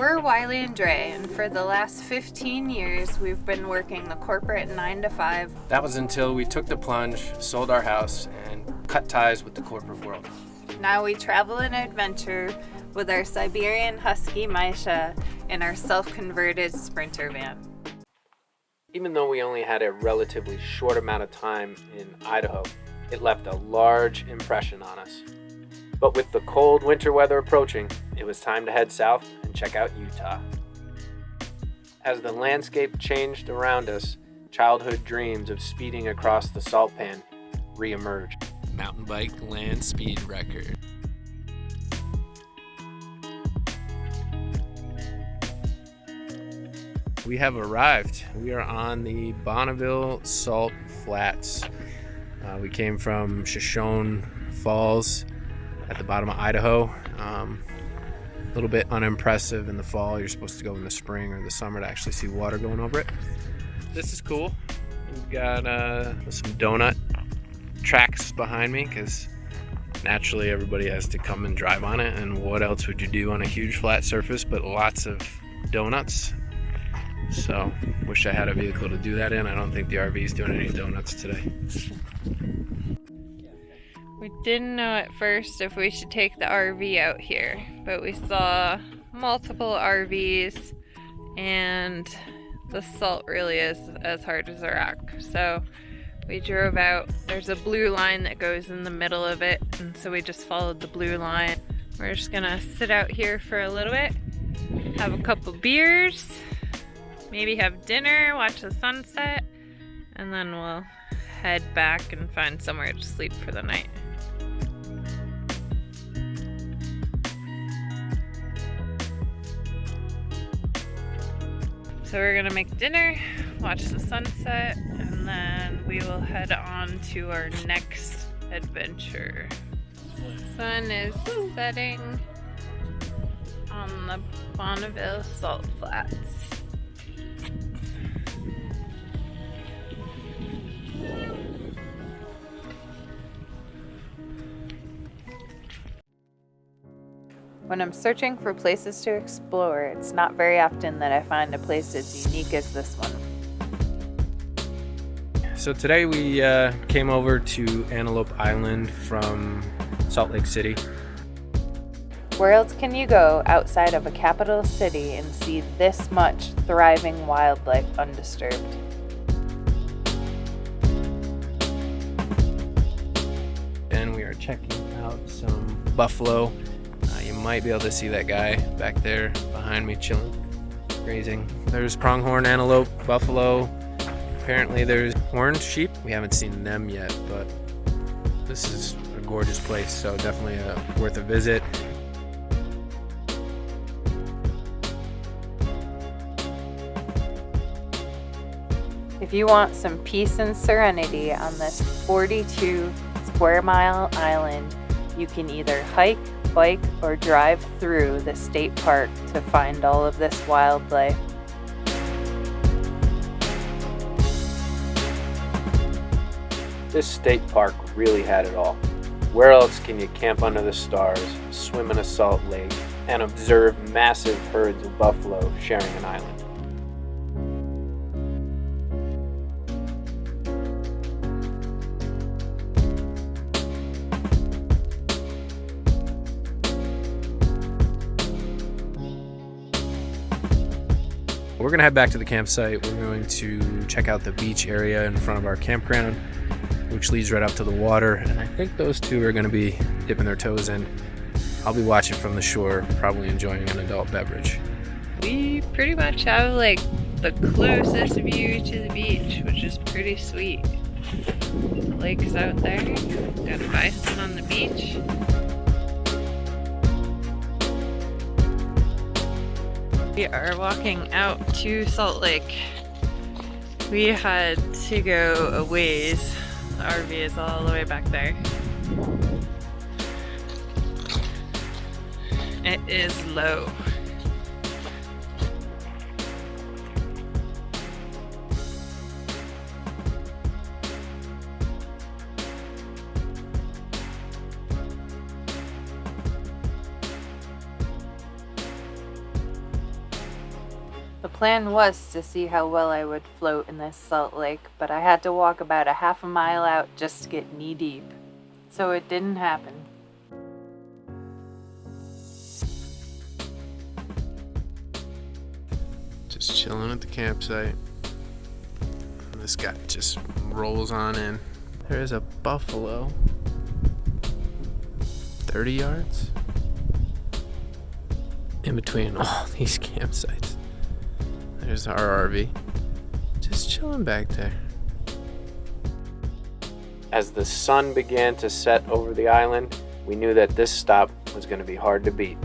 We're Wiley and Dre, and for the last 15 years, we've been working the corporate 9 to 5. That was until we took the plunge, sold our house, and cut ties with the corporate world. Now we travel and adventure with our Siberian Husky Maisha and our self-converted Sprinter van. Even though we only had a relatively short amount of time in Idaho, it left a large impression on us. But with the cold winter weather approaching, it was time to head south and check out Utah. As the landscape changed around us, childhood dreams of speeding across the salt pan re-emerged. Mountain bike land speed record. We have arrived. We are on the Bonneville Salt FLATS. We came from Shoshone Falls at the bottom of Idaho. A little bit unimpressive in the fall. You're supposed to go in the spring or the summer to actually see water going over it. This is cool. We've got some donut tracks behind me because naturally everybody has to come and drive on it, and what else would you do on a huge flat surface but lots of donuts? So wish I had a vehicle to do that in. I don't think the RV is doing any donuts today. We didn't know at first if we should take the RV out here, but we saw multiple RVs and the salt really is as hard as a rock. So we drove out. There's a blue line that goes in the middle of it, and so we just followed the blue line. We're just gonna sit out here for a little bit, have a couple beers, maybe have dinner, watch the sunset, and then we'll head back and find somewhere to sleep for the night. So we're gonna make dinner, watch the sunset, and then we will head on to our next adventure. The sun is setting on the Bonneville Salt Flats. When I'm searching for places to explore, it's not very often that I find a place as unique as this one. So today we came over to Antelope Island from Salt Lake City. Where else can you go outside of a capital city and see this much thriving wildlife undisturbed? And we are checking out some buffalo. You might be able to see that guy back there behind me chilling, grazing. There's pronghorn antelope, buffalo. Apparently there's horned sheep. We haven't seen them yet, but this is a gorgeous place, so definitely worth a visit. If you want some peace and serenity on this 42 square mile island, you can either hike, bike, or drive through the state park to find all of this wildlife. This state park really had it all. Where else can you camp under the stars, swim in a salt lake, and observe massive herds of buffalo sharing an island? We're gonna head back to the campsite. We're going to check out the beach area in front of our campground, which leads right up to the water. And I think those two are gonna be dipping their toes in. I'll be watching from the shore, probably enjoying an adult beverage. We pretty much have like the closest view to the beach, which is pretty sweet. The lake's out there, got a bison on the beach. We are walking out to Salt Lake. We had to go a ways. The RV is all the way back there. It is low. The plan was to see how well I would float in this salt lake, but I had to walk about a half a mile out just to get knee deep. So it didn't happen. Just chilling at the campsite. And this guy just rolls on in. There's a buffalo. 30 yards in between all these campsites. There's our RV. Just chilling back there. As the sun began to set over the island, we knew that this stop was going to be hard to beat.